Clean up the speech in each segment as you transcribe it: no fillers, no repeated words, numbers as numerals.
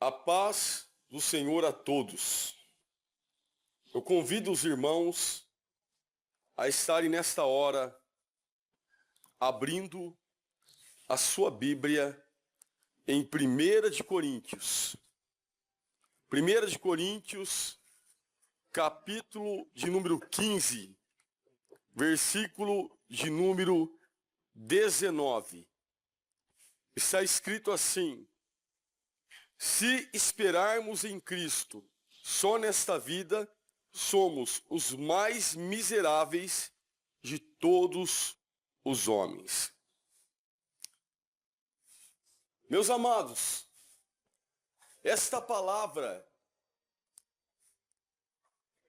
A paz do Senhor a todos. Eu convido os irmãos a estarem nesta hora abrindo a sua Bíblia em 1 de Coríntios. 1 de Coríntios, capítulo de número 15, versículo de número 19. Está escrito assim: se esperarmos em Cristo só nesta vida, somos os mais miseráveis de todos os homens. Meus amados, esta palavra,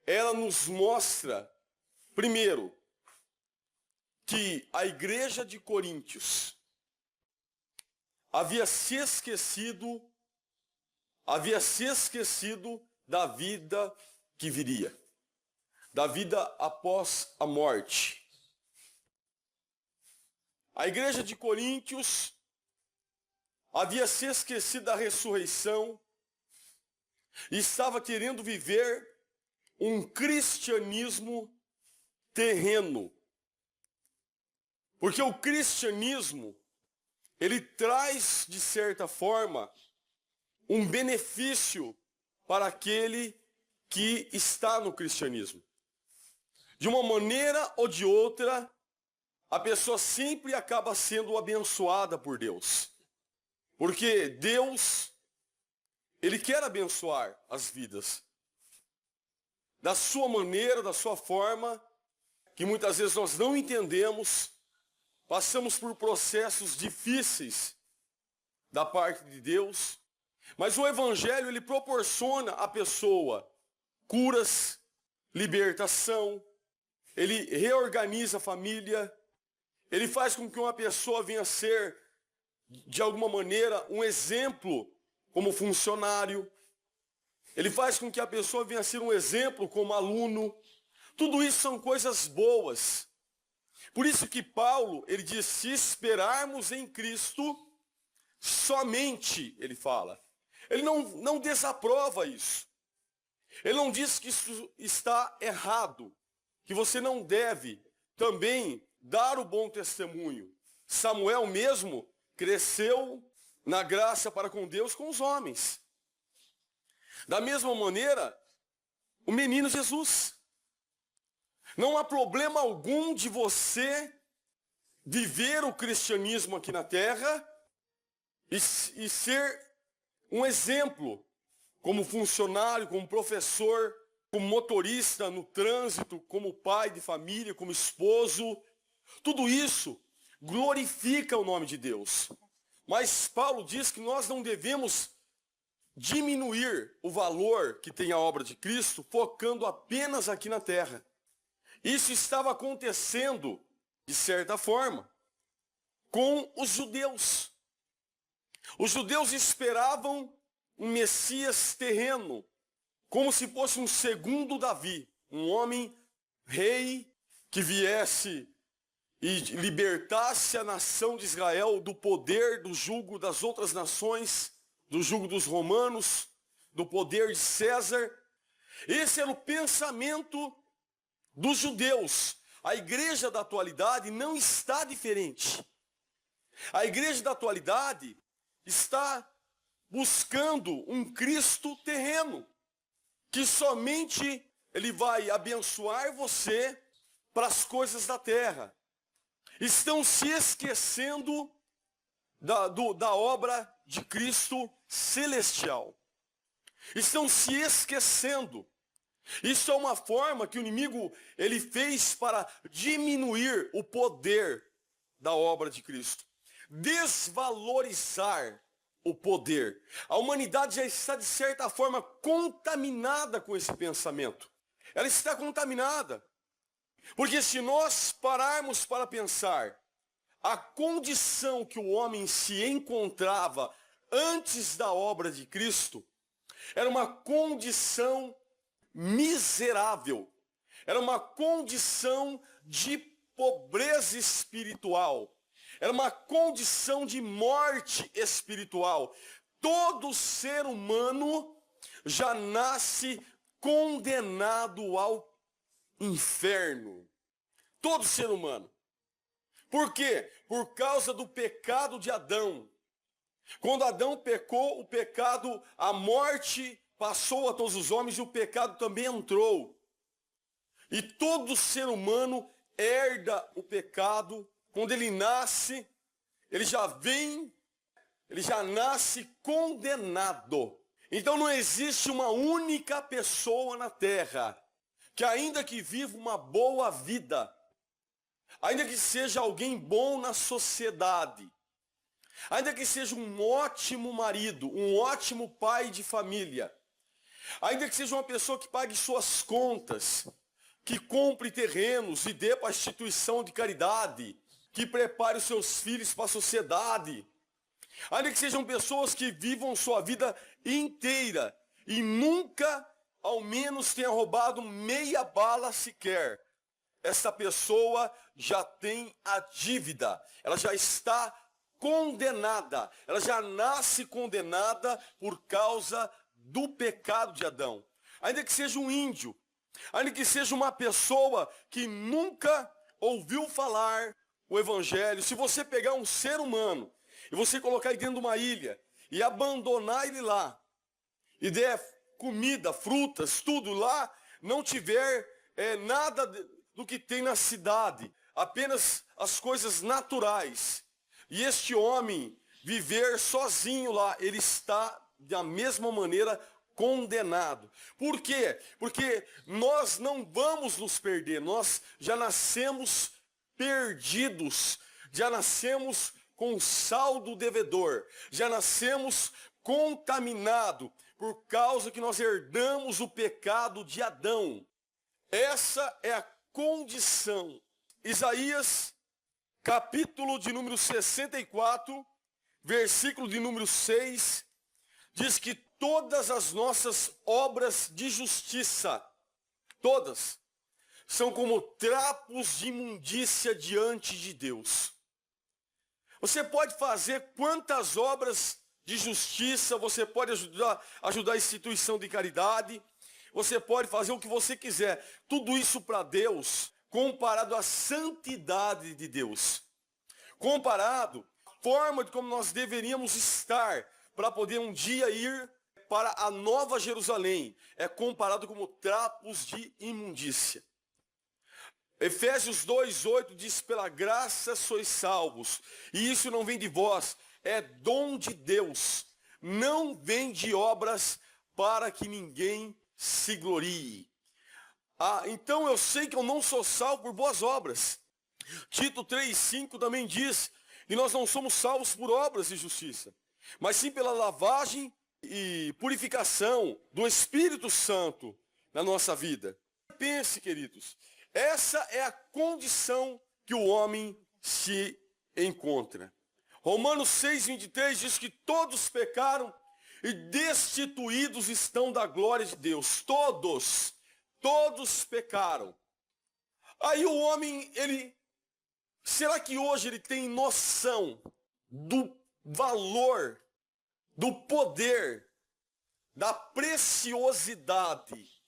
ela nos mostra, primeiro, que a igreja de Coríntios havia se esquecido da vida que viria, da vida após a morte. A igreja de Coríntios havia se esquecido da ressurreição e estava querendo viver um cristianismo terreno. Porque o cristianismo, ele traz, de certa forma, um benefício para aquele que está no cristianismo. De uma maneira ou de outra, a pessoa sempre acaba sendo abençoada por Deus. Porque Deus, Ele quer abençoar as vidas. Da sua maneira, da sua forma, que muitas vezes nós não entendemos, passamos por processos difíceis da parte de Deus. Mas o Evangelho, ele proporciona à pessoa curas, libertação, ele reorganiza a família, ele faz com que uma pessoa venha a ser, de alguma maneira, um exemplo como funcionário, ele faz com que a pessoa venha a ser um exemplo como aluno. Tudo isso são coisas boas. Por isso que Paulo, ele diz, se esperarmos em Cristo, somente, ele fala. Ele não desaprova isso. Ele não diz que isso está errado, que você não deve também dar o bom testemunho. Samuel mesmo cresceu na graça para com Deus, com os homens. Da mesma maneira, o menino Jesus. Não há problema algum de você viver o cristianismo aqui na terra e ser um exemplo como funcionário, como professor, como motorista no trânsito, como pai de família, como esposo. Tudo isso glorifica o nome de Deus. Mas Paulo diz que nós não devemos diminuir o valor que tem a obra de Cristo, focando apenas aqui na terra. Isso estava acontecendo, de certa forma, com os judeus. Os judeus esperavam um Messias terreno, como se fosse um segundo Davi, um homem rei que viesse e libertasse a nação de Israel do poder, do jugo das outras nações, do jugo dos romanos, do poder de César. Esse era o pensamento dos judeus. A igreja da atualidade não está diferente. A igreja da atualidade está buscando um Cristo terreno, que somente ele vai abençoar você para as coisas da terra. Estão se esquecendo da obra de Cristo celestial. Estão se esquecendo. Isso é uma forma que o inimigo ele fez para diminuir o poder da obra de Cristo. Desvalorizar o poder. A humanidade já está, de certa forma, contaminada com esse pensamento. Ela está contaminada. Porque se nós pararmos para pensar a condição que o homem se encontrava antes da obra de Cristo, era uma condição miserável. Era uma condição de pobreza espiritual. Era uma condição de morte espiritual. todo ser humano já nasce condenado ao inferno. Todo ser humano. Por quê? Por causa do pecado de Adão. Quando Adão pecou, o pecado, a morte passou a todos os homens e o pecado também entrou. E todo ser humano herda o pecado. Quando ele nasce, ele já nasce condenado. Então não existe uma única pessoa na terra que, ainda que viva uma boa vida, ainda que seja alguém bom na sociedade, ainda que seja um ótimo marido, um ótimo pai de família, ainda que seja uma pessoa que pague suas contas, que compre terrenos e dê para a instituição de caridade, que prepare os seus filhos para a sociedade, ainda que sejam pessoas que vivam sua vida inteira e nunca, ao menos, tenha roubado meia bala sequer, essa pessoa já tem a dívida, ela já está condenada, ela já nasce condenada por causa do pecado de Adão. Ainda que seja um índio, ainda que seja uma pessoa que nunca ouviu falar o evangelho, se você pegar um ser humano e você colocar ele dentro de uma ilha e abandonar ele lá, e der comida, frutas, tudo lá, não tiver nada do que tem na cidade, apenas as coisas naturais, e este homem viver sozinho lá, ele está da mesma maneira condenado. Por quê? Porque nós não vamos nos perder, nós já nascemos perdidos, já nascemos com saldo devedor, já nascemos contaminado por causa que nós herdamos o pecado de Adão. Essa é a condição. Isaías, capítulo de número 64, versículo de número 6, diz que todas as nossas obras de justiça, todas, são como trapos de imundícia diante de Deus. Você pode fazer quantas obras de justiça, você pode ajudar a instituição de caridade, você pode fazer o que você quiser. Tudo isso para Deus, comparado à santidade de Deus. Comparado à forma de como nós deveríamos estar para poder um dia ir para a Nova Jerusalém, é comparado como trapos de imundícia. Efésios 2:8 diz: pela graça sois salvos, e isso não vem de vós, é dom de Deus, não vem de obras para que ninguém se glorie. Então eu sei que eu não sou salvo por boas obras. Tito 3:5 também diz que nós não somos salvos por obras de justiça, mas sim pela lavagem e purificação do Espírito Santo na nossa vida. Pense, queridos, essa é a condição que o homem se encontra. Romanos 6:23 diz que todos pecaram e destituídos estão da glória de Deus. Todos pecaram. Aí o homem, será que hoje ele tem noção do valor, do poder, da preciosidade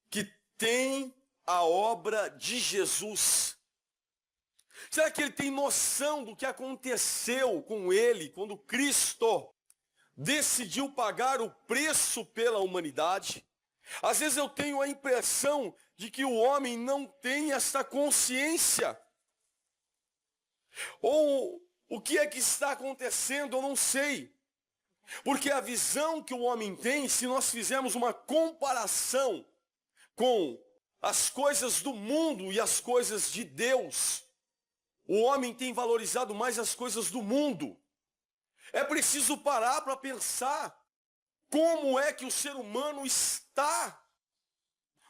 que tem a obra de Jesus? Será que ele tem noção do que aconteceu com ele quando Cristo decidiu pagar o preço pela humanidade? Às vezes eu tenho a impressão de que o homem não tem essa consciência. Ou o que é que está acontecendo, eu não sei. Porque a visão que o homem tem, se nós fizermos uma comparação com as coisas do mundo e as coisas de Deus, o homem tem valorizado mais as coisas do mundo. É preciso parar para pensar como é que o ser humano está.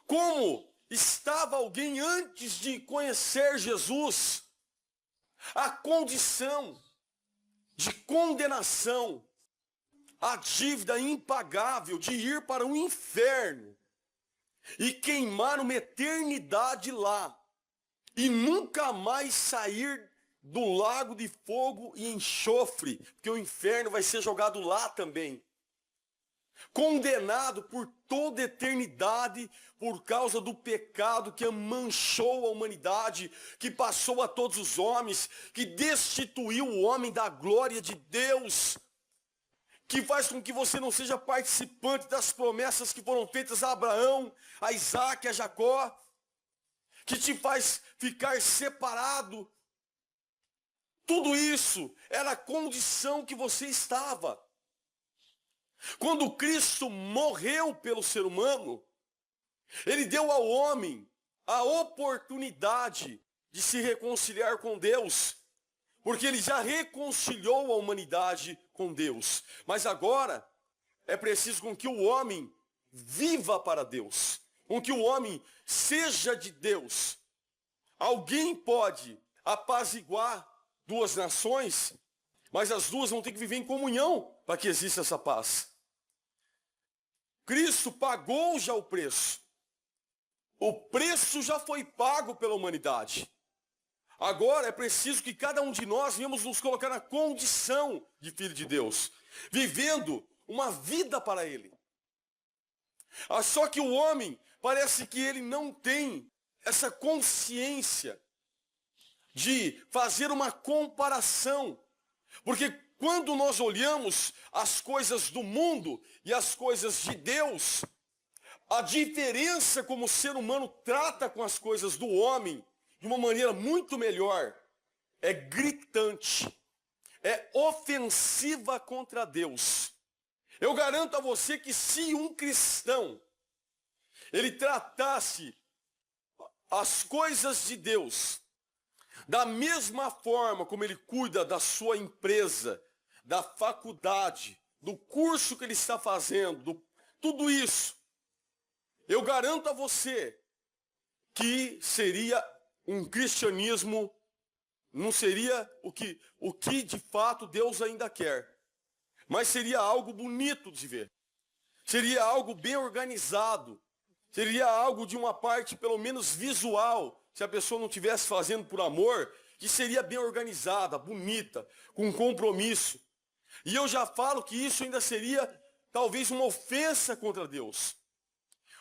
Como estava alguém antes de conhecer Jesus. A condição de condenação, a dívida impagável de ir para o inferno e queimar uma eternidade lá e nunca mais sair do lago de fogo e enxofre, porque o inferno vai ser jogado lá também. Condenado por toda a eternidade por causa do pecado que manchou a humanidade, que passou a todos os homens, que destituiu o homem da glória de Deus, que faz com que você não seja participante das promessas que foram feitas a Abraão, a Isaac, a Jacó, que te faz ficar separado. Tudo isso era a condição que você estava. Quando Cristo morreu pelo ser humano, ele deu ao homem a oportunidade de se reconciliar com Deus, porque ele já reconciliou a humanidade com Deus. Mas agora é preciso com que o homem viva para Deus, com que o homem seja de Deus. Alguém pode apaziguar duas nações, mas as duas vão ter que viver em comunhão para que exista essa paz. Cristo pagou já o preço. O preço já foi pago pela humanidade. Agora é preciso que cada um de nós venhamos nos colocar na condição de filho de Deus, vivendo uma vida para Ele. Só que o homem parece que ele não tem essa consciência de fazer uma comparação, porque quando nós olhamos as coisas do mundo e as coisas de Deus, a diferença como o ser humano trata com as coisas do homem de uma maneira muito melhor é gritante, é ofensiva contra Deus. Eu garanto a você que se um cristão ele tratasse as coisas de Deus da mesma forma como ele cuida da sua empresa, da faculdade, do curso que ele está fazendo, tudo isso, eu garanto a você que seria um cristianismo, não seria o que de fato Deus ainda quer, mas seria algo bonito de ver, seria algo bem organizado, seria algo de uma parte pelo menos visual. Se a pessoa não estivesse fazendo por amor, que seria bem organizada, bonita, com compromisso. E eu já falo que isso ainda seria talvez uma ofensa contra Deus.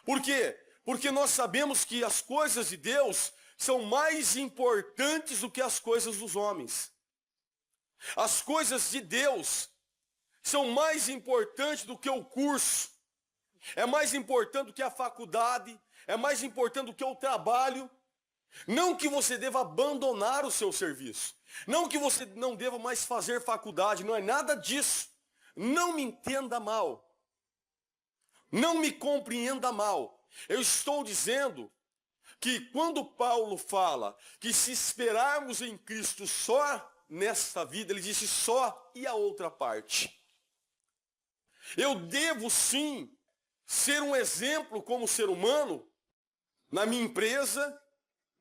Por quê? Porque nós sabemos que as coisas de Deus são mais importantes do que as coisas dos homens. As coisas de Deus são mais importantes do que o curso, é mais importante do que a faculdade, é mais importante do que o trabalho. Não que você deva abandonar o seu serviço, não que você não deva mais fazer faculdade, não é nada disso. Não me entenda mal, não me compreenda mal. Eu estou dizendo que quando Paulo fala que se esperarmos em Cristo só nesta vida, ele disse só e a outra parte. Eu devo sim ser um exemplo como ser humano na minha empresa,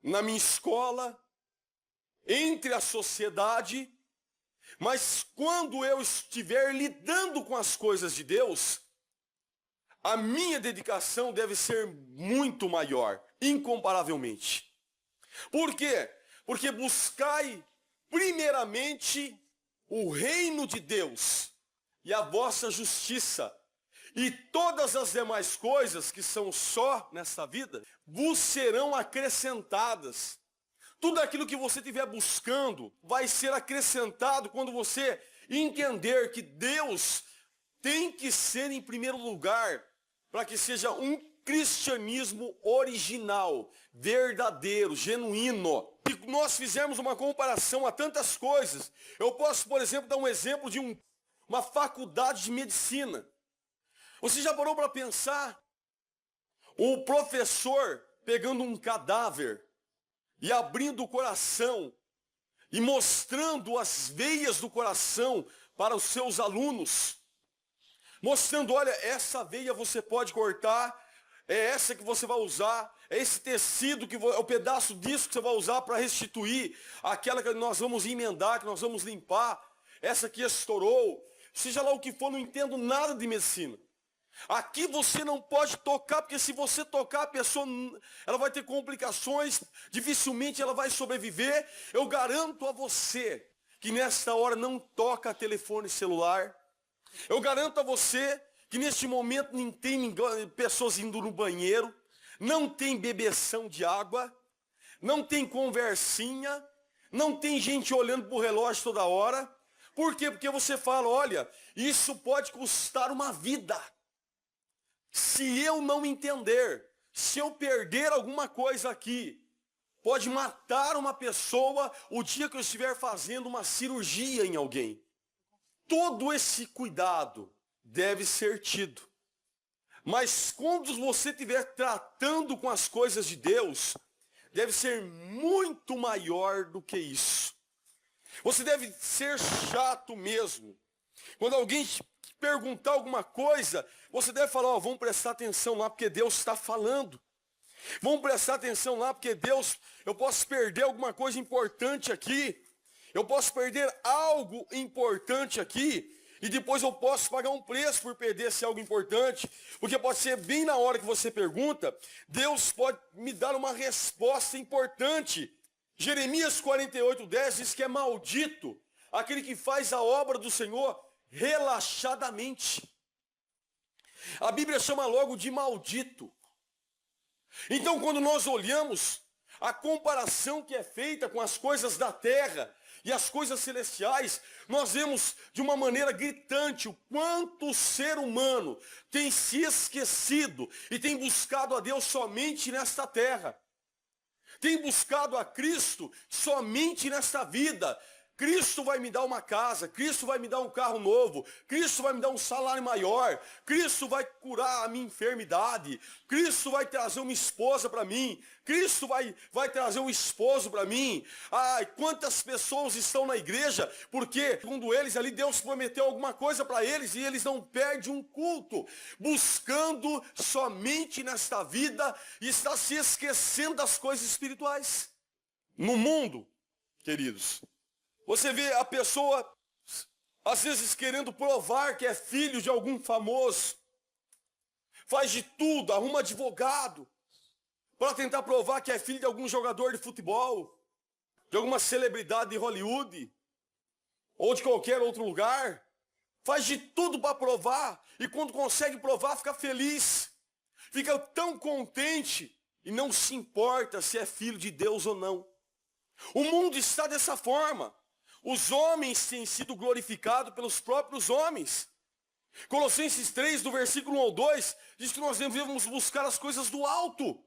na minha escola, entre a sociedade, mas quando eu estiver lidando com as coisas de Deus, a minha dedicação deve ser muito maior, incomparavelmente. Por quê? Porque buscai primeiramente o reino de Deus e a vossa justiça, e todas as demais coisas que são só nessa vida vos serão acrescentadas. Tudo aquilo que você estiver buscando vai ser acrescentado quando você entender que Deus tem que ser em primeiro lugar para que seja um cristianismo original, verdadeiro, genuíno. E nós fizemos uma comparação a tantas coisas. Eu posso, por exemplo, dar um exemplo de uma faculdade de medicina. Você já parou para pensar? O professor pegando um cadáver e abrindo o coração e mostrando as veias do coração para os seus alunos. Mostrando, olha, essa veia você pode cortar, é essa que você vai usar, é esse tecido, é o pedaço disso que você vai usar para restituir aquela que nós vamos emendar, que nós vamos limpar, essa que estourou. Seja lá o que for, não entendo nada de medicina. Aqui você não pode tocar, porque se você tocar, a pessoa ela vai ter complicações, dificilmente ela vai sobreviver. Eu garanto a você que nesta hora não toca telefone celular. Eu garanto a você que neste momento não tem pessoas indo no banheiro, não tem bebeção de água, não tem conversinha, não tem gente olhando para o relógio toda hora. Por quê? Porque você fala, olha, isso pode custar uma vida. Se eu não entender, se eu perder alguma coisa aqui, pode matar uma pessoa o dia que eu estiver fazendo uma cirurgia em alguém. Todo esse cuidado deve ser tido. Mas quando você estiver tratando com as coisas de Deus, deve ser muito maior do que isso. Você deve ser chato mesmo. Quando alguém te perguntar alguma coisa, você deve falar, ó, vamos prestar atenção lá, porque Deus está falando. Vamos prestar atenção lá, porque Deus, eu posso perder alguma coisa importante aqui. Eu posso perder algo importante aqui. E depois eu posso pagar um preço por perder esse algo importante. Porque pode ser bem na hora que você pergunta, Deus pode me dar uma resposta importante. Jeremias 48:10 diz que é maldito aquele que faz a obra do Senhor relaxadamente. A Bíblia chama logo de maldito. Então, quando nós olhamos a comparação que é feita com as coisas da terra e as coisas celestiais, nós vemos de uma maneira gritante o quanto o ser humano tem se esquecido e tem buscado a Deus somente nesta terra. Tem buscado a Cristo somente nesta vida. Cristo vai me dar uma casa, Cristo vai me dar um carro novo, Cristo vai me dar um salário maior, Cristo vai curar a minha enfermidade, Cristo vai trazer uma esposa para mim, Cristo vai trazer um esposo para mim. Ai, quantas pessoas estão na igreja, porque, segundo eles, ali Deus prometeu alguma coisa para eles e eles não perdem um culto, buscando somente nesta vida e está se esquecendo das coisas espirituais. No mundo, queridos, você vê a pessoa, às vezes, querendo provar que é filho de algum famoso. Faz de tudo, arruma advogado, para tentar provar que é filho de algum jogador de futebol, de alguma celebridade de Hollywood, ou de qualquer outro lugar. Faz de tudo para provar, e quando consegue provar, fica feliz. Fica tão contente, e não se importa se é filho de Deus ou não. O mundo está dessa forma. Os homens têm sido glorificados pelos próprios homens. Colossenses 3, do versículo 1 ao 2, diz que nós devemos buscar as coisas do alto.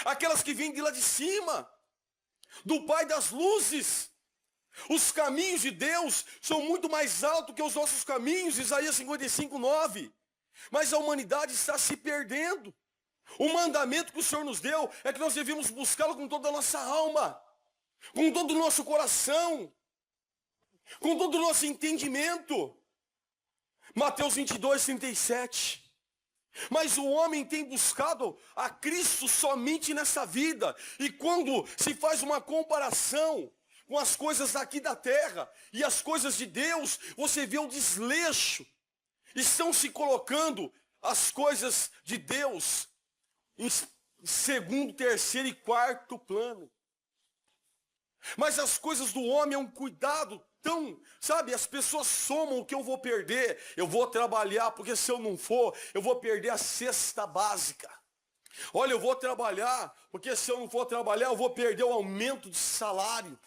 Aquelas que vêm de lá de cima, do Pai das luzes. Os caminhos de Deus são muito mais altos que os nossos caminhos, Isaías 55, 9. Mas a humanidade está se perdendo. O mandamento que o Senhor nos deu é que nós devemos buscá-lo com toda a nossa alma, com todo o nosso coração, com todo o nosso entendimento. Mateus 22, 37. Mas o homem tem buscado a Cristo somente nessa vida. E quando se faz uma comparação com as coisas daqui da terra e as coisas de Deus, você vê o desleixo. Estão se colocando as coisas de Deus em segundo, terceiro e quarto plano. Mas as coisas do homem é um cuidado tão, sabe, as pessoas somam o que eu vou perder. Eu vou trabalhar, porque se eu não for, eu vou perder a cesta básica. Olha, eu vou trabalhar, porque se eu não for trabalhar, eu vou perder o aumento de salário.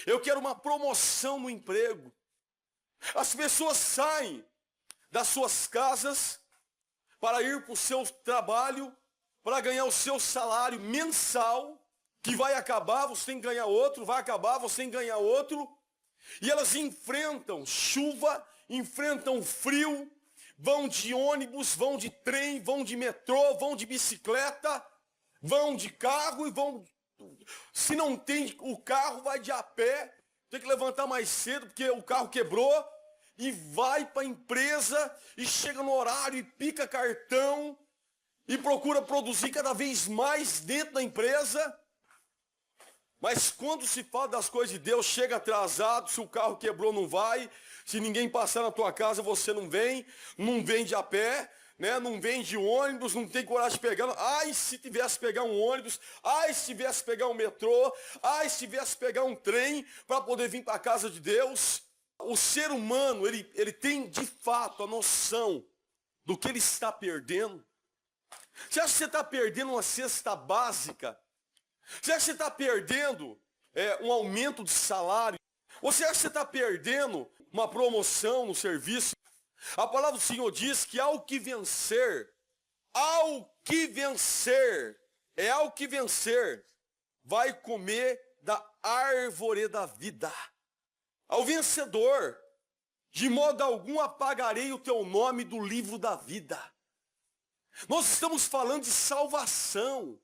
Eu quero uma promoção no emprego. As pessoas saem das suas casas para ir para o seu trabalho, para ganhar o seu salário mensal, que vai acabar, você tem que ganhar outro, vai acabar, você tem que ganhar outro. E elas enfrentam chuva, enfrentam frio, vão de ônibus, vão de trem, vão de metrô, vão de bicicleta, vão de carro e vão... Se não tem o carro, vai de a pé, tem que levantar mais cedo porque o carro quebrou, e vai para a empresa, e chega no horário, e pica cartão, e procura produzir cada vez mais dentro da empresa. Mas quando se fala das coisas de Deus, chega atrasado, se o carro quebrou não vai, se ninguém passar na tua casa você não vem de a pé, né? Não vem de ônibus, não tem coragem de pegar. Ai, se tivesse pegar um ônibus, ai, se tivesse pegar um metrô, ai, se tivesse pegar um trem para poder vir para a casa de Deus. O ser humano, ele tem de fato a noção do que ele está perdendo. Você acha que você está perdendo uma cesta básica? Você acha que você está perdendo um aumento de salário? Você acha que você está perdendo uma promoção no serviço? A palavra do Senhor diz que ao que vencer, vai comer da árvore da vida. Ao vencedor, de modo algum apagarei o teu nome do livro da vida. Nós estamos falando de salvação.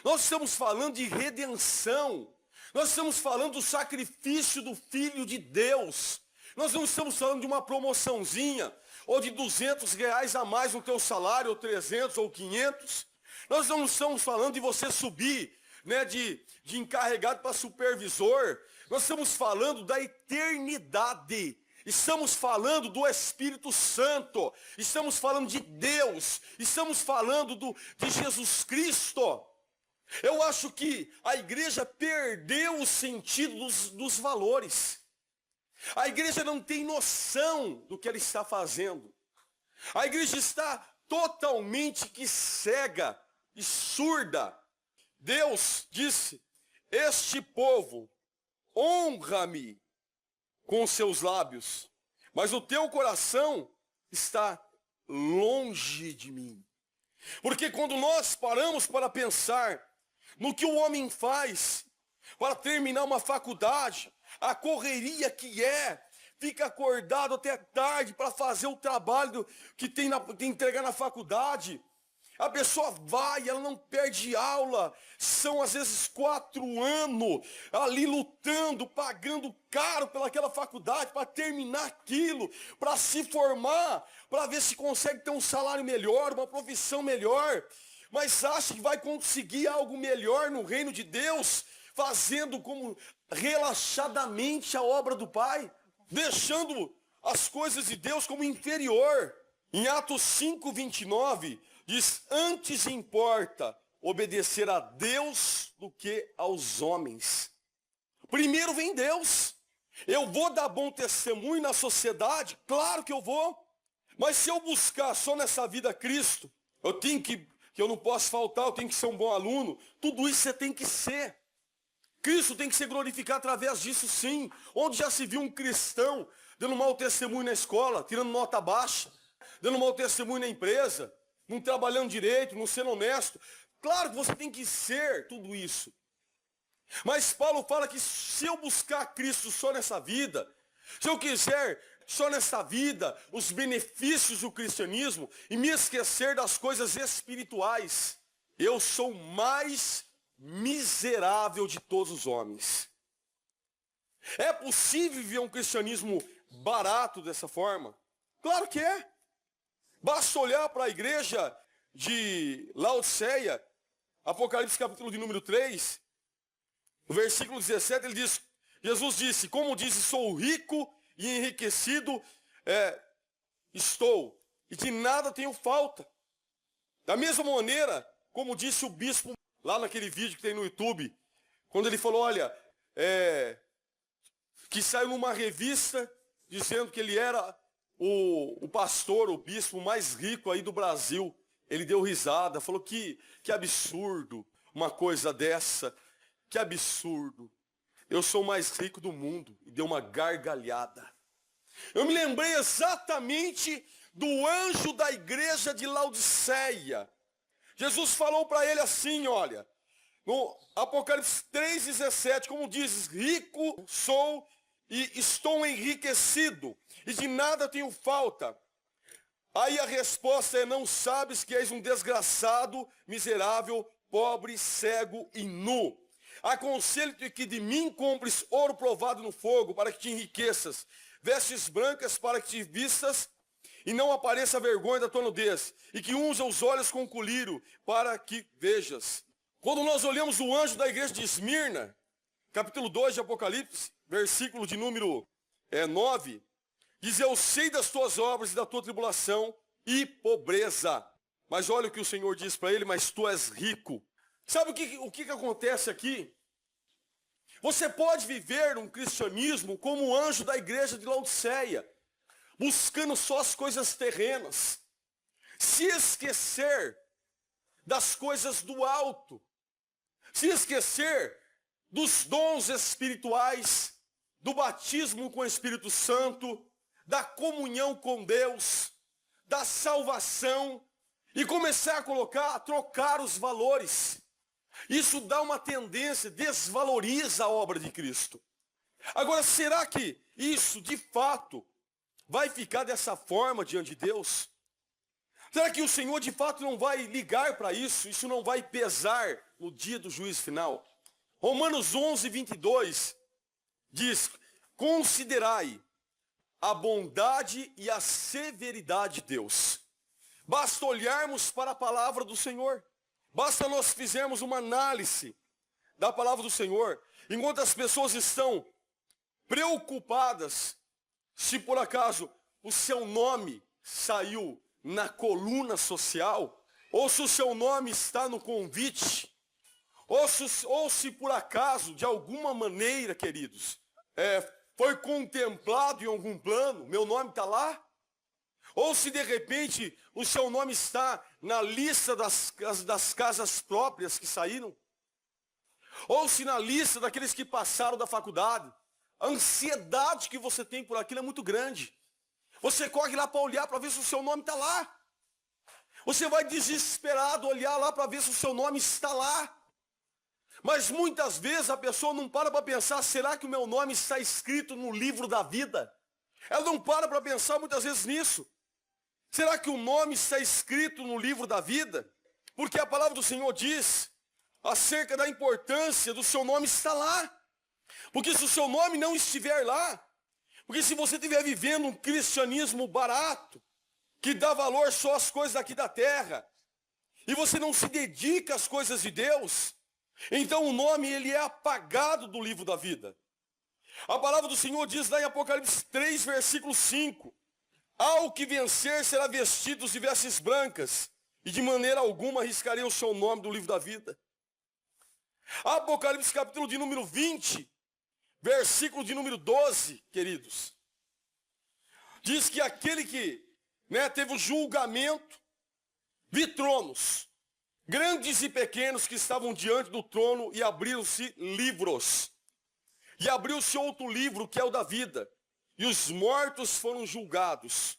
Nós estamos falando de redenção. Nós estamos falando do sacrifício do Filho de Deus. Nós não estamos falando de uma promoçãozinha, ou de R$200 a mais no teu salário, ou 300 ou 500. Nós não estamos falando de você subir, né, de encarregado para supervisor. Nós estamos falando da eternidade. Estamos falando do Espírito Santo. Estamos falando de Deus. Estamos falando de Jesus Cristo. Eu acho que a igreja perdeu o sentido dos valores. A igreja não tem noção do que ela está fazendo. A igreja está totalmente cega e surda. Deus disse: este povo honra-me com seus lábios, mas o teu coração está longe de mim. Porque quando nós paramos para pensar no que o homem faz para terminar uma faculdade, a correria que fica acordado até tarde para fazer o trabalho que tem que entregar na faculdade. A pessoa vai, ela não perde aula, são às vezes 4 anos ali lutando, pagando caro pelaquela faculdade para terminar aquilo, para se formar, para ver se consegue ter um salário melhor, uma profissão melhor. Mas acha que vai conseguir algo melhor no reino de Deus, fazendo como relaxadamente a obra do Pai, deixando as coisas de Deus como inferior. Em Atos 5:29, diz: antes importa obedecer a Deus do que aos homens. Primeiro vem Deus. Eu vou dar bom testemunho na sociedade? Claro que eu vou. Mas se eu buscar só nessa vida Cristo, eu não posso faltar, eu tenho que ser um bom aluno. Tudo isso você tem que ser. Cristo tem que ser glorificado através disso, sim. Onde já se viu um cristão dando mau testemunho na escola, tirando nota baixa, dando mau testemunho na empresa, não trabalhando direito, não sendo honesto? Claro que você tem que ser tudo isso. Mas Paulo fala que se eu buscar Cristo só nessa vida, se eu quiser só nessa vida os benefícios do cristianismo e me esquecer das coisas espirituais, eu sou mais miserável de todos os homens. É possível viver um cristianismo barato dessa forma? Claro que é. Basta olhar para a igreja de Laodiceia, Apocalipse capítulo de número 3, no versículo 17, ele diz: Jesus disse: como disse, sou rico e enriquecido estou, e de nada tenho falta. Da mesma maneira, como disse o bispo lá naquele vídeo que tem no YouTube, quando ele falou, olha, que saiu numa revista dizendo que ele era o pastor, o bispo mais rico aí do Brasil. Ele deu risada, falou que absurdo uma coisa dessa, que absurdo. Eu sou o mais rico do mundo. E deu uma gargalhada. Eu me lembrei exatamente do anjo da igreja de Laodiceia. Jesus falou para ele assim, olha, no Apocalipse 3,17, como dizes, rico sou e estou enriquecido, e de nada tenho falta. Aí a resposta é: não sabes que és um desgraçado, miserável, pobre, cego e nu. Aconselho-te que de mim compres ouro provado no fogo, para que te enriqueças, vestes brancas para que te vistas, e não apareça a vergonha da tua nudez, e que unja os olhos com colírio, para que vejas. Quando nós olhamos o anjo da igreja de Esmirna, capítulo 2 de Apocalipse, versículo de número 9, diz: eu sei das tuas obras e da tua tribulação e pobreza. Mas olha o que o Senhor diz para ele: mas tu és rico. Sabe o que acontece aqui? Você pode viver um cristianismo como o anjo da igreja de Laodiceia, buscando só as coisas terrenas, se esquecer das coisas do alto, se esquecer dos dons espirituais, do batismo com o Espírito Santo, da comunhão com Deus, da salvação, e começar a trocar os valores. Isso dá uma tendência, desvaloriza a obra de Cristo. Agora, será que isso de fato vai ficar dessa forma diante de Deus? Será que o Senhor de fato não vai ligar para isso? Isso não vai pesar no dia do juízo final? Romanos 11, 22 diz: considerai a bondade e a severidade de Deus. Basta olharmos para a palavra do Senhor. Basta nós fizermos uma análise da palavra do Senhor. Enquanto as pessoas estão preocupadas se por acaso o seu nome saiu na coluna social, ou se o seu nome está no convite, ou se por acaso, de alguma maneira, queridos, foi contemplado em algum plano, meu nome está lá, ou se de repente o seu nome está na lista das casas próprias que saíram, ou se na lista daqueles que passaram da faculdade. A ansiedade que você tem por aquilo é muito grande. Você corre lá para olhar para ver se o seu nome está lá. Você vai desesperado olhar lá para ver se o seu nome está lá. Mas muitas vezes a pessoa não para pensar: será que o meu nome está escrito no livro da vida? Ela não para pensar muitas vezes nisso. Será que o nome está escrito no livro da vida? Porque a palavra do Senhor diz acerca da importância do seu nome estar lá. Porque se o seu nome não estiver lá, porque se você estiver vivendo um cristianismo barato, que dá valor só às coisas aqui da terra, e você não se dedica às coisas de Deus, então o nome ele é apagado do livro da vida. A palavra do Senhor diz lá em Apocalipse 3, versículo 5: ao que vencer será vestido de vestes brancas, e de maneira alguma arriscarei o seu nome do livro da vida. Apocalipse capítulo de número 20, versículo de número 12, queridos, diz que aquele que teve o julgamento, vi tronos, grandes e pequenos, que estavam diante do trono, e abriram-se livros. E abriu-se outro livro, que é o da vida. E os mortos foram julgados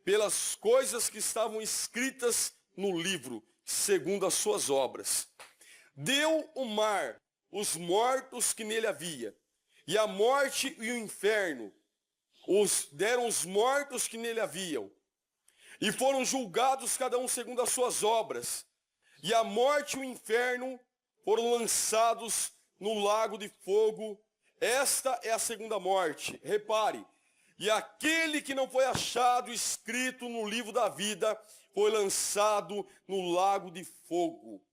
pelas coisas que estavam escritas no livro, segundo as suas obras. Deu o mar os mortos que nele havia, e a morte e o inferno deram os mortos que nele haviam. E foram julgados cada um segundo as suas obras. E a morte e o inferno foram lançados no lago de fogo. Esta é a segunda morte. Repare: e aquele que não foi achado escrito no livro da vida foi lançado no lago de fogo.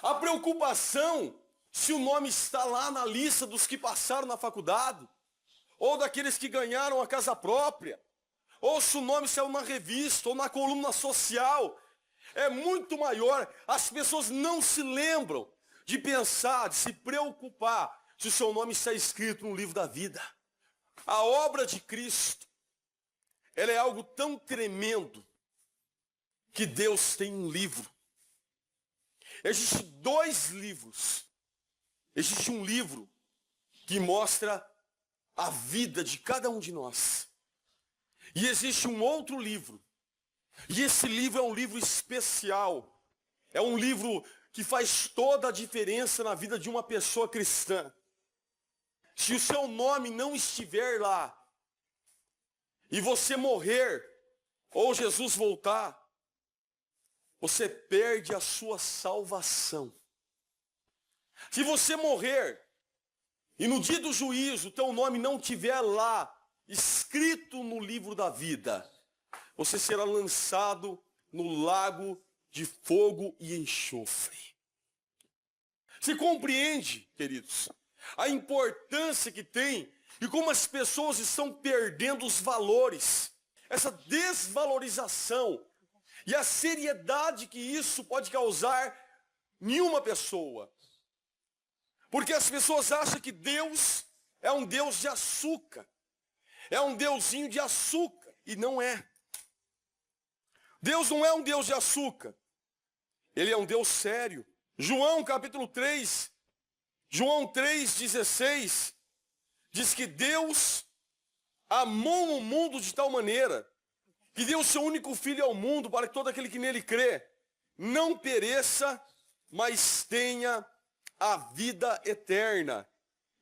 A preocupação se o nome está lá na lista dos que passaram na faculdade, ou daqueles que ganharam a casa própria, ou se o nome saiu na revista ou na coluna social, é muito maior. As pessoas não se lembram de pensar, de se preocupar se o seu nome está escrito no livro da vida. A obra de Cristo, ela é algo tão tremendo que Deus tem um livro. Existem dois livros. Existe um livro que mostra a vida de cada um de nós. E existe um outro livro. E esse livro é um livro especial. É um livro que faz toda a diferença na vida de uma pessoa cristã. Se o seu nome não estiver lá, e você morrer, ou Jesus voltar, você perde a sua salvação. Se você morrer, e no dia do juízo o teu nome não estiver lá, escrito no livro da vida, você será lançado no lago de fogo e enxofre. Se compreende, queridos, a importância que tem e como as pessoas estão perdendo os valores, essa desvalorização e a seriedade que isso pode causar em uma pessoa. Porque as pessoas acham que Deus é um Deus de açúcar, é um deusinho de açúcar, e não é. Deus não é um Deus de açúcar, ele é um Deus sério. João capítulo 3, João 3,16, diz que Deus amou o mundo de tal maneira que deu o seu único filho ao mundo para que todo aquele que nele crê não pereça, mas tenha a vida eterna.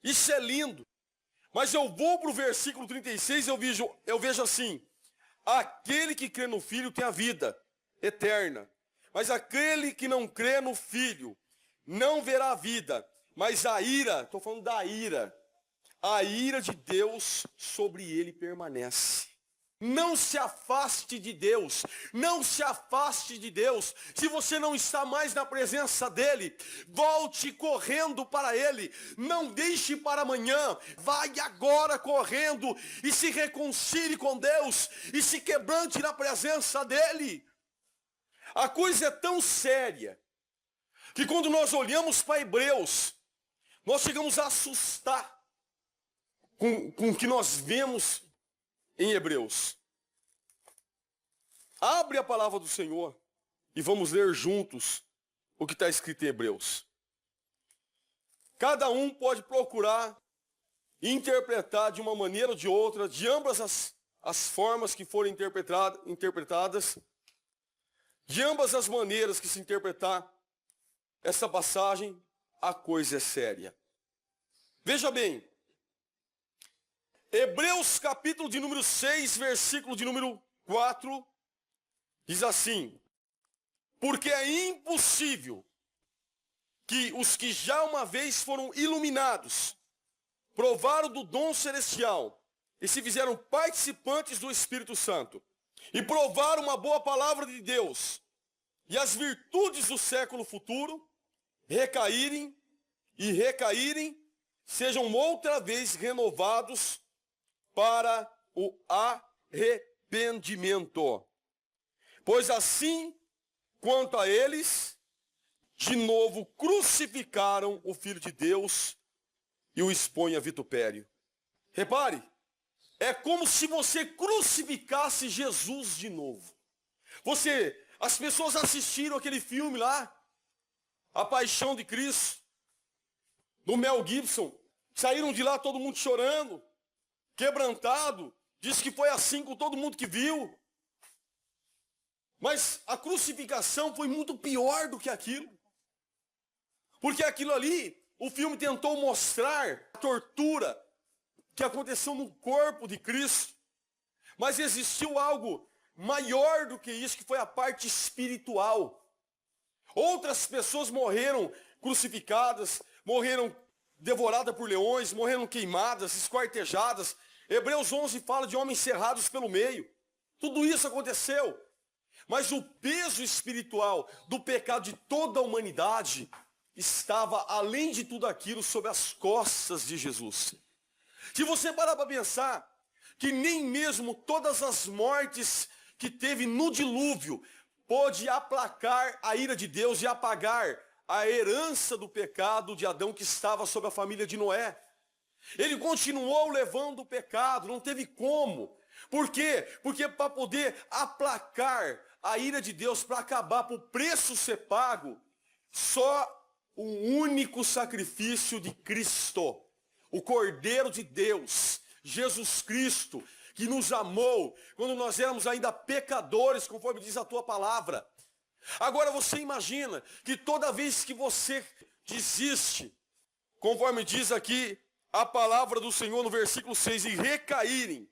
Isso é lindo. Mas eu vou para o versículo 36 e eu vejo assim: aquele que crê no Filho tem a vida eterna, mas aquele que não crê no Filho não verá a vida, mas a ira, estou falando da ira, a ira de Deus sobre ele permanece. Não se afaste de Deus, não se afaste de Deus. Se você não está mais na presença dEle, volte correndo para Ele. Não deixe para amanhã, vai agora correndo e se reconcilie com Deus e se quebrante na presença dEle. A coisa é tão séria que quando nós olhamos para Hebreus, nós chegamos a assustar com o que nós vemos em Hebreus. Abre a palavra do Senhor e vamos ler juntos o que está escrito em Hebreus. Cada um pode procurar interpretar de uma maneira ou de outra, de ambas as formas que forem interpretadas, de ambas as maneiras que se interpretar essa passagem, a coisa é séria. Veja bem, Hebreus capítulo de número 6, versículo de número 4, diz assim: porque é impossível que os que já uma vez foram iluminados, provaram do dom celestial e se fizeram participantes do Espírito Santo, e provaram uma boa palavra de Deus e as virtudes do século futuro, recaírem, sejam outra vez renovados para o arrependimento. Pois assim, quanto a eles, de novo crucificaram o Filho de Deus e o expõem a vitupério. Repare, é como se você crucificasse Jesus de novo. As pessoas assistiram aquele filme lá, A Paixão de Cristo, do Mel Gibson, saíram de lá todo mundo chorando, quebrantado, diz que foi assim com todo mundo que viu. Mas a crucificação foi muito pior do que aquilo. Porque aquilo ali, o filme tentou mostrar a tortura que aconteceu no corpo de Cristo. Mas existiu algo maior do que isso, que foi a parte espiritual. Outras pessoas morreram crucificadas, morreram devoradas por leões, morreram queimadas, esquartejadas. Hebreus 11 fala de homens cerrados pelo meio. Tudo isso aconteceu. Mas o peso espiritual do pecado de toda a humanidade estava, além de tudo aquilo, sobre as costas de Jesus. Se você parar para pensar que nem mesmo todas as mortes que teve no dilúvio pôde aplacar a ira de Deus e apagar a herança do pecado de Adão que estava sobre a família de Noé. Ele continuou levando o pecado, não teve como. Por quê? Porque para poder aplacar a ira de Deus, para acabar, para o preço ser pago, só o único sacrifício de Cristo, o Cordeiro de Deus, Jesus Cristo, que nos amou quando nós éramos ainda pecadores, conforme diz a tua palavra. Agora você imagina que toda vez que você desiste, conforme diz aqui a palavra do Senhor no versículo 6, e recaírem,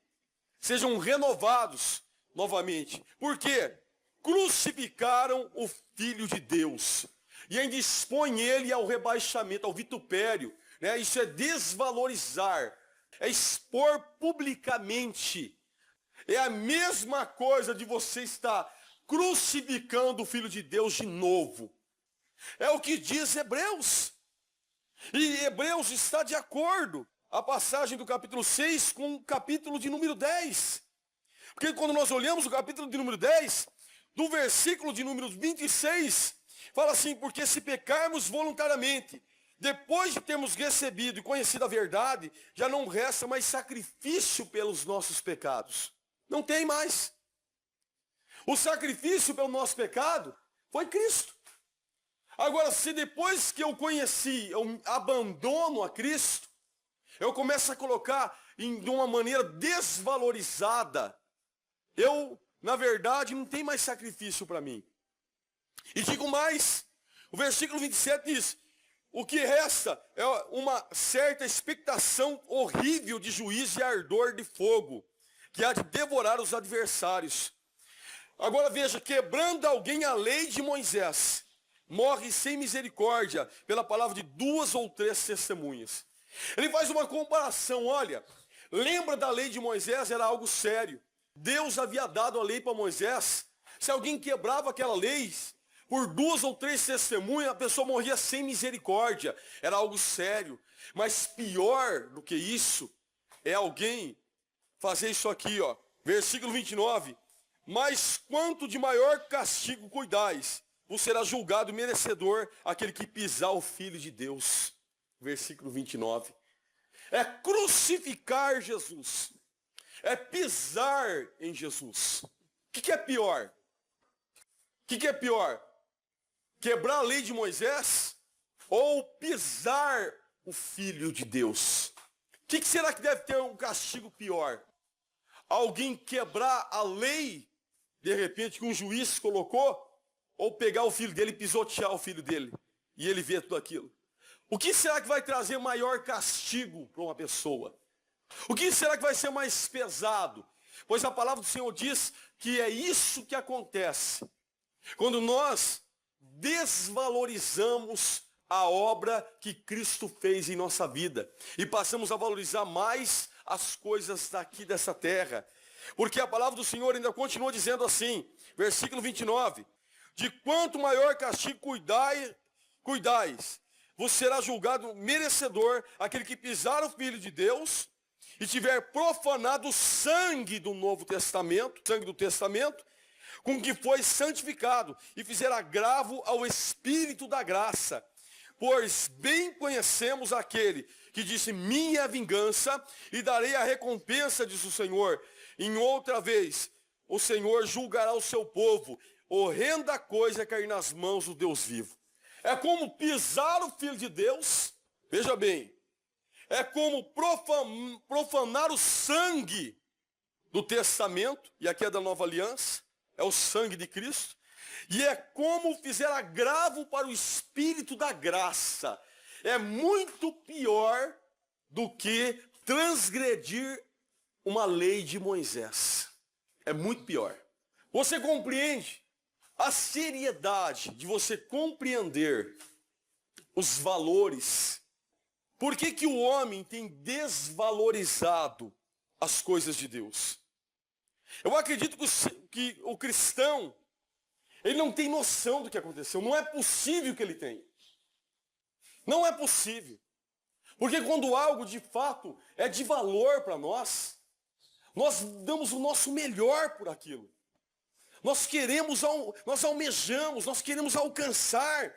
sejam renovados novamente. Por quê? Crucificaram o Filho de Deus e ainda expõe ele ao rebaixamento, ao vitupério, né? Isso é desvalorizar, é expor publicamente. É a mesma coisa de você estar crucificando o Filho de Deus de novo. É o que diz Hebreus. E Hebreus está de acordo, a passagem do capítulo 6 com o capítulo de número 10. Porque quando nós olhamos o capítulo de número 10, do versículo de número 26, fala assim: porque se pecarmos voluntariamente, depois de termos recebido e conhecido a verdade, já não resta mais sacrifício pelos nossos pecados. Não tem mais. O sacrifício pelo nosso pecado foi Cristo. Agora, se depois que eu conheci, eu abandono a Cristo, eu começo a colocar de uma maneira desvalorizada, na verdade, não tem mais sacrifício para mim. E digo mais, o versículo 27 diz: o que resta é uma certa expectação horrível de juízo e ardor de fogo, que há de devorar os adversários. Agora veja, quebrando alguém a lei de Moisés, morre sem misericórdia pela palavra de 2 ou 3 testemunhas. Ele faz uma comparação, olha, lembra da lei de Moisés, era algo sério. Deus havia dado a lei para Moisés. Se alguém quebrava aquela lei, por 2 ou 3 testemunhas, a pessoa morria sem misericórdia. Era algo sério. Mas pior do que isso, é alguém fazer isso aqui, ó. Versículo 29. Mas quanto de maior castigo cuidais, você será julgado merecedor aquele que pisar o Filho de Deus. Versículo 29. É crucificar Jesus. É pisar em Jesus. O que é pior? O que é pior? Quebrar a lei de Moisés ou pisar o Filho de Deus? O que será que deve ter um castigo pior? Alguém quebrar a lei, de repente, que um juiz colocou, ou pegar o filho dele e pisotear o filho dele, e ele vê tudo aquilo? O que será que vai trazer maior castigo para uma pessoa? O que será que vai ser mais pesado? Pois a palavra do Senhor diz que é isso que acontece quando nós desvalorizamos a obra que Cristo fez em nossa vida e passamos a valorizar mais as coisas daqui dessa terra. Porque a palavra do Senhor ainda continua dizendo assim, versículo 29, de quanto maior castigo cuidais, você será julgado merecedor aquele que pisar o Filho de Deus e tiver profanado o sangue do Novo Testamento, sangue do Testamento, com que foi santificado, e fizer agravo ao Espírito da graça. Pois bem conhecemos aquele que disse: minha vingança, e darei a recompensa, diz o Senhor. Em outra vez, o Senhor julgará o seu povo. Horrenda coisa é cair nas mãos do Deus vivo. É como pisar o Filho de Deus, veja bem, é como profanar o sangue do testamento, e aqui é da nova aliança, é o sangue de Cristo, e é como fizer agravo para o Espírito da graça. É muito pior do que transgredir uma lei de Moisés. É muito pior. Você compreende a seriedade de você compreender os valores? Por que o homem tem desvalorizado as coisas de Deus? Eu acredito que o cristão, ele não tem noção do que aconteceu. Não é possível que ele tenha. Não é possível. Porque quando algo de fato é de valor para nós damos o nosso melhor por aquilo. Nós almejamos, nós queremos alcançar.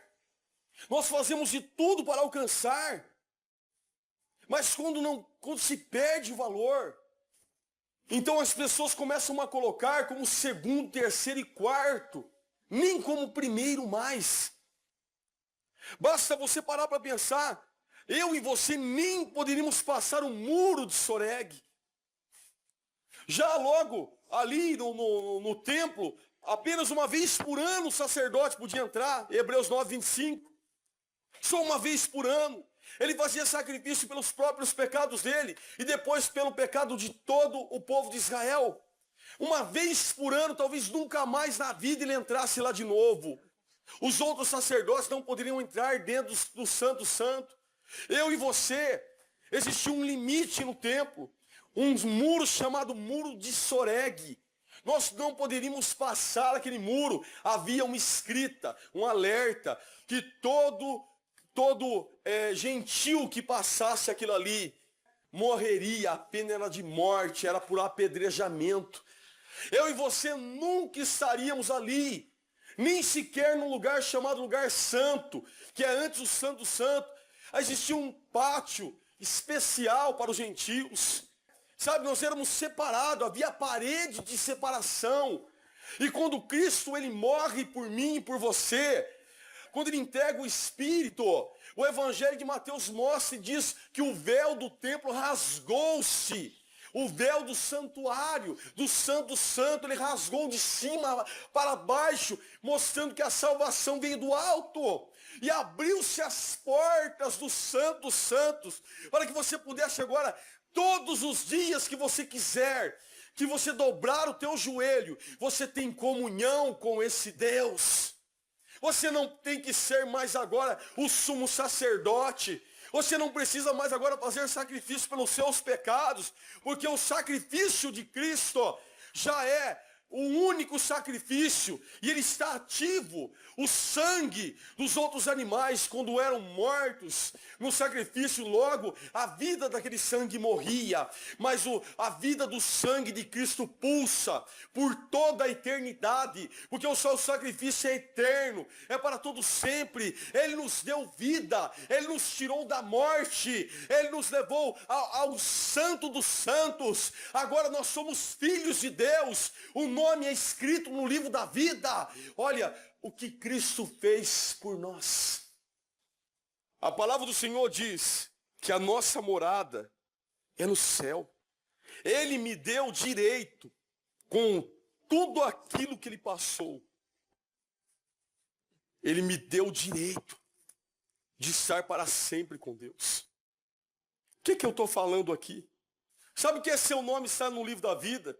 Nós fazemos de tudo para alcançar. Mas quando se perde o valor, então as pessoas começam a colocar como segundo, terceiro e quarto, nem como primeiro mais. Basta você parar para pensar, eu e você nem poderíamos passar o muro de Soreg. Já logo ali no templo, apenas uma vez por ano o sacerdote podia entrar, Hebreus 9, 25. Só uma vez por ano. Ele fazia sacrifício pelos próprios pecados dele e depois pelo pecado de todo o povo de Israel. Uma vez por ano, talvez nunca mais na vida ele entrasse lá de novo. Os outros sacerdotes não poderiam entrar dentro do Santo Santo. Eu e você, existia um limite no templo, um muro chamado Muro de Soreg. Nós não poderíamos passar aquele muro. Havia uma escrita, um alerta, que todo todo gentil que passasse aquilo ali morreria, a pena era de morte, era por apedrejamento. Eu e você nunca estaríamos ali, nem sequer num lugar chamado lugar santo, que é antes o Santo Santo. Existia um pátio especial para os gentios. Sabe, nós éramos separados, havia parede de separação. E quando Cristo ele morre por mim e por você, quando ele entrega o Espírito, o Evangelho de Mateus mostra e diz que o véu do templo rasgou-se. O véu do santuário, do Santo Santo, ele rasgou de cima para baixo, mostrando que a salvação veio do alto. E abriu-se as portas do Santo dos Santos, para que você pudesse agora, todos os dias que você quiser, que você dobrar o teu joelho, você tem comunhão com esse Deus. Você não tem que ser mais agora o sumo sacerdote. Você não precisa mais agora fazer sacrifício pelos seus pecados, porque o sacrifício de Cristo já é o único sacrifício, e ele está ativo. O sangue dos outros animais, quando eram mortos no sacrifício, logo a vida daquele sangue morria, mas a vida do sangue de Cristo pulsa por toda a eternidade, porque o seu sacrifício é eterno, é para todo sempre. Ele nos deu vida, ele nos tirou da morte, ele nos levou ao santo dos santos. Agora nós somos filhos de Deus, o nome é escrito no livro da vida. Olha o que Cristo fez por nós. A palavra do Senhor diz que a nossa morada é no céu. Ele me deu direito com tudo aquilo que ele passou. Ele me deu direito de estar para sempre com Deus. O que eu estou falando aqui? Sabe o que é seu nome estar no livro da vida?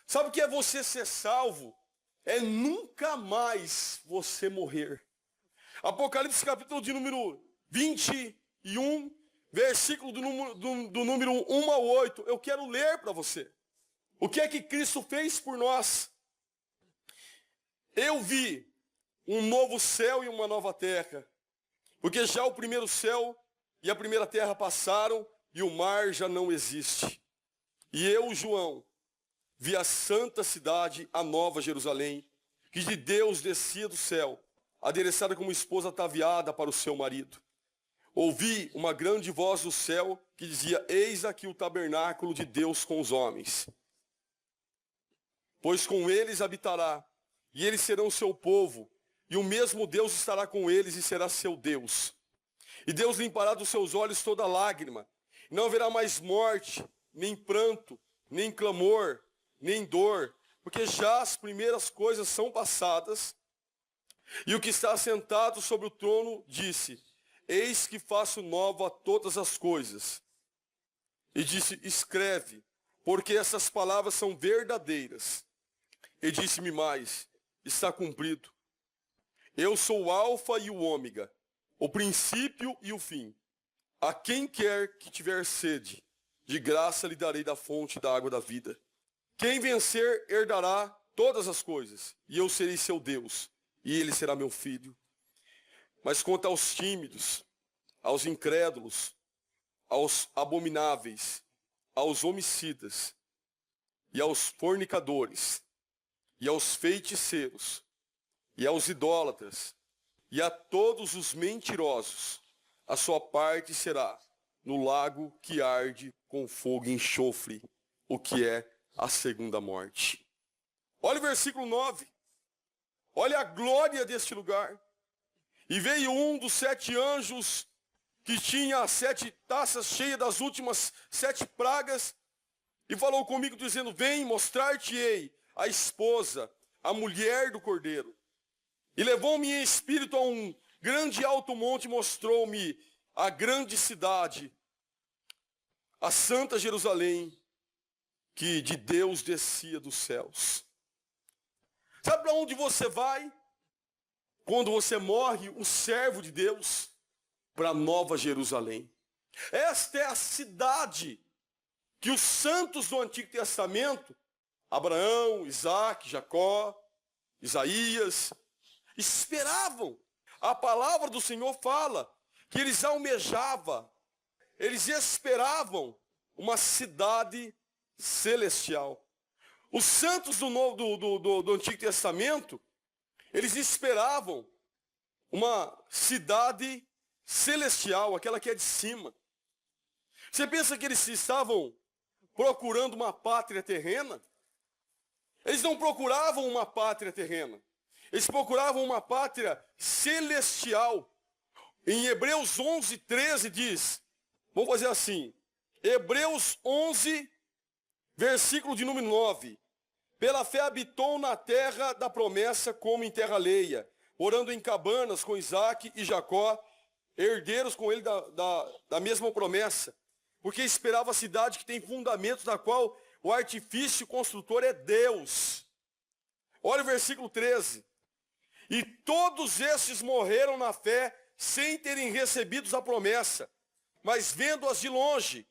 Sabe o que é você ser salvo? É nunca mais você morrer. Apocalipse capítulo de número 21, versículo do número 1 ao 8. Eu quero ler para você. O que é que Cristo fez por nós? Eu vi um novo céu e uma nova terra, porque já o primeiro céu e a primeira terra passaram e o mar já não existe. E eu, João, vi a santa cidade, a nova Jerusalém, que de Deus descia do céu, adereçada como esposa ataviada para o seu marido. Ouvi uma grande voz do céu que dizia: eis aqui o tabernáculo de Deus com os homens. Pois com eles habitará, e eles serão seu povo, e o mesmo Deus estará com eles e será seu Deus. E Deus limpará dos seus olhos toda lágrima, e não haverá mais morte, nem pranto, nem clamor, nem dor, porque já as primeiras coisas são passadas. E o que está sentado sobre o trono disse: eis que faço nova todas as coisas. E disse: escreve, porque essas palavras são verdadeiras. E disse-me mais: está cumprido. Eu sou o alfa e o ômega, o princípio e o fim. A quem quer que tiver sede, de graça lhe darei da fonte da água da vida. Quem vencer herdará todas as coisas, e eu serei seu Deus, e ele será meu filho. Mas quanto aos tímidos, aos incrédulos, aos abomináveis, aos homicidas, e aos fornicadores, e aos feiticeiros, e aos idólatras, e a todos os mentirosos, a sua parte será no lago que arde com fogo e enxofre, o que é a segunda morte. Olha o versículo 9. Olha a glória deste lugar. E veio um dos 7 anjos que tinha 7 taças cheias das últimas 7 pragas e falou comigo dizendo: vem, mostrar-te-ei a esposa, a mulher do Cordeiro. E levou-me em espírito a um grande alto monte e mostrou-me a grande cidade, a santa Jerusalém, que de Deus descia dos céus. Sabe para onde você vai? Quando você morre, o servo de Deus, para Nova Jerusalém. Esta é a cidade que os santos do Antigo Testamento, Abraão, Isaac, Jacó, Isaías, esperavam. A palavra do Senhor fala que eles almejavam, eles esperavam uma cidade celestial. Os santos do Antigo Testamento, eles esperavam uma cidade celestial, aquela que é de cima. Você pensa que eles estavam procurando uma pátria terrena? Eles não procuravam uma pátria terrena. Eles procuravam uma pátria celestial. Em Hebreus 11, 13 diz, vamos fazer assim, Hebreus 11, versículo de número 9. Pela fé habitou na terra da promessa como em terra alheia, morando em cabanas com Isaque e Jacó, herdeiros com ele da mesma promessa, porque esperava a cidade que tem fundamentos, na qual o artifício construtor é Deus. Olha o versículo 13. E todos estes morreram na fé, sem terem recebido a promessa, mas vendo-as de longe,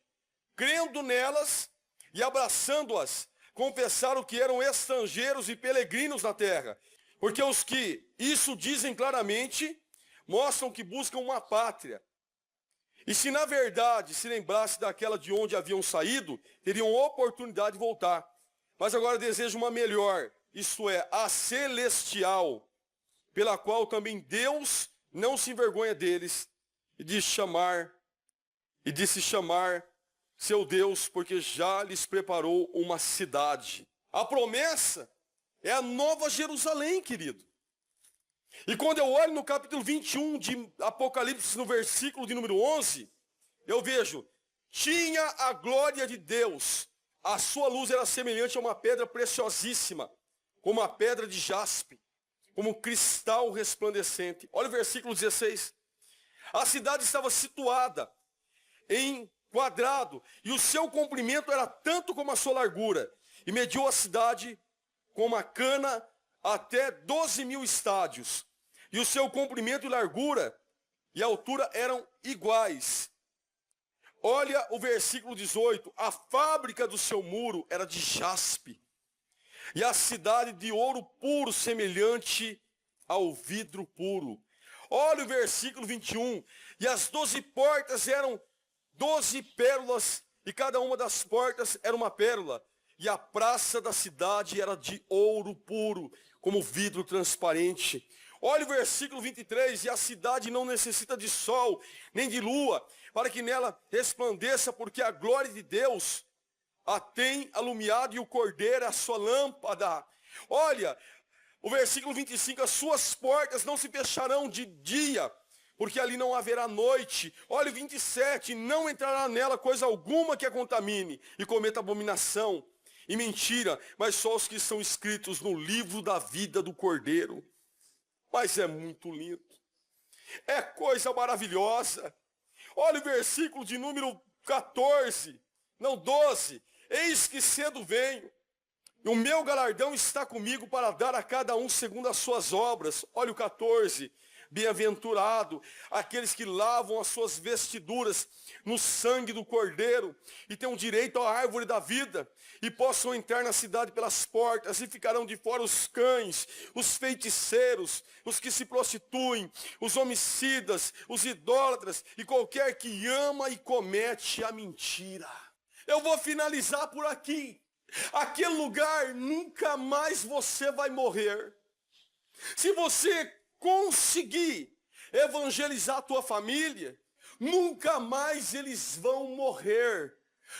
crendo nelas e abraçando-as, confessaram que eram estrangeiros e peregrinos na terra. Porque os que isso dizem claramente, mostram que buscam uma pátria. E se na verdade se lembrasse daquela de onde haviam saído, teriam oportunidade de voltar. Mas agora desejam uma melhor, isto é, a celestial, pela qual também Deus não se envergonha deles e de se chamar seu Deus, porque já lhes preparou uma cidade. A promessa é a nova Jerusalém, querido. E quando eu olho no capítulo 21 de Apocalipse, no versículo de número 11, eu vejo, tinha a glória de Deus, a sua luz era semelhante a uma pedra preciosíssima, como a pedra de jaspe, como cristal resplandecente. Olha o versículo 16. A cidade estava situada em quadrado, e o seu comprimento era tanto como a sua largura, e mediu a cidade com uma cana até 12.000 estádios, e o seu comprimento e largura e altura eram iguais. Olha o versículo 18, a fábrica do seu muro era de jaspe, e a cidade de ouro puro, semelhante ao vidro puro. Olha o versículo 21, e as 12 portas eram 12 pérolas, e cada uma das portas era uma pérola, e a praça da cidade era de ouro puro, como vidro transparente. Olha o versículo 23, e a cidade não necessita de sol, nem de lua, para que nela resplandeça, porque a glória de Deus a tem alumiado, e o cordeiro é a sua lâmpada. Olha, o versículo 25, as suas portas não se fecharão de dia, porque ali não haverá noite. Olha o 27, não entrará nela coisa alguma que a contamine, e cometa abominação e mentira, mas só os que são escritos no livro da vida do Cordeiro. Mas é muito lindo, é coisa maravilhosa. Olha o versículo de número 14, não 12, eis que cedo venho, e o meu galardão está comigo para dar a cada um segundo as suas obras. Olha o 14, bem-aventurado aqueles que lavam as suas vestiduras no sangue do Cordeiro, e têm direito à árvore da vida, e possam entrar na cidade pelas portas, e ficarão de fora os cães, os feiticeiros, os que se prostituem, os homicidas, os idólatras, e qualquer que ama e comete a mentira. Eu vou finalizar por aqui. Aquele lugar nunca mais você vai morrer. Se você conseguir evangelizar a tua família, nunca mais eles vão morrer.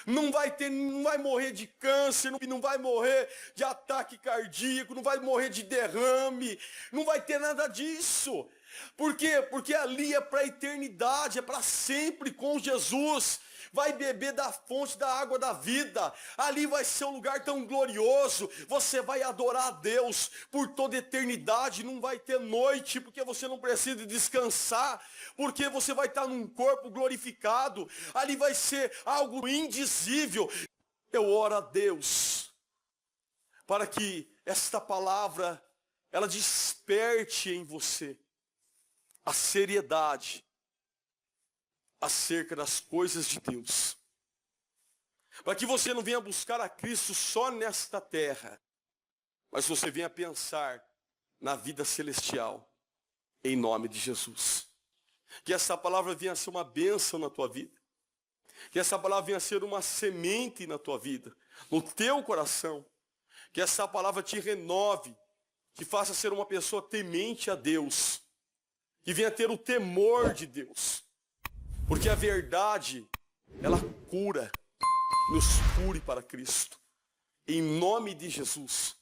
Não vai morrer de câncer, não vai morrer de ataque cardíaco, não vai morrer de derrame, não vai ter nada disso. Por quê? Porque ali é para a eternidade, é para sempre com Jesus. Vai beber da fonte da água da vida, ali vai ser um lugar tão glorioso, você vai adorar a Deus por toda a eternidade, não vai ter noite, porque você não precisa descansar, porque você vai estar num corpo glorificado, ali vai ser algo indizível. Eu oro a Deus, para que esta palavra, ela desperte em você a seriedade acerca das coisas de Deus, para que você não venha buscar a Cristo só nesta terra, mas você venha pensar na vida celestial, em nome de Jesus. Que essa palavra venha a ser uma bênção na tua vida. Que essa palavra venha a ser uma semente na tua vida, no teu coração. Que essa palavra te renove, te faça ser uma pessoa temente a Deus. Que venha ter o temor de Deus. Porque a verdade, ela cura, nos cure para Cristo. Em nome de Jesus.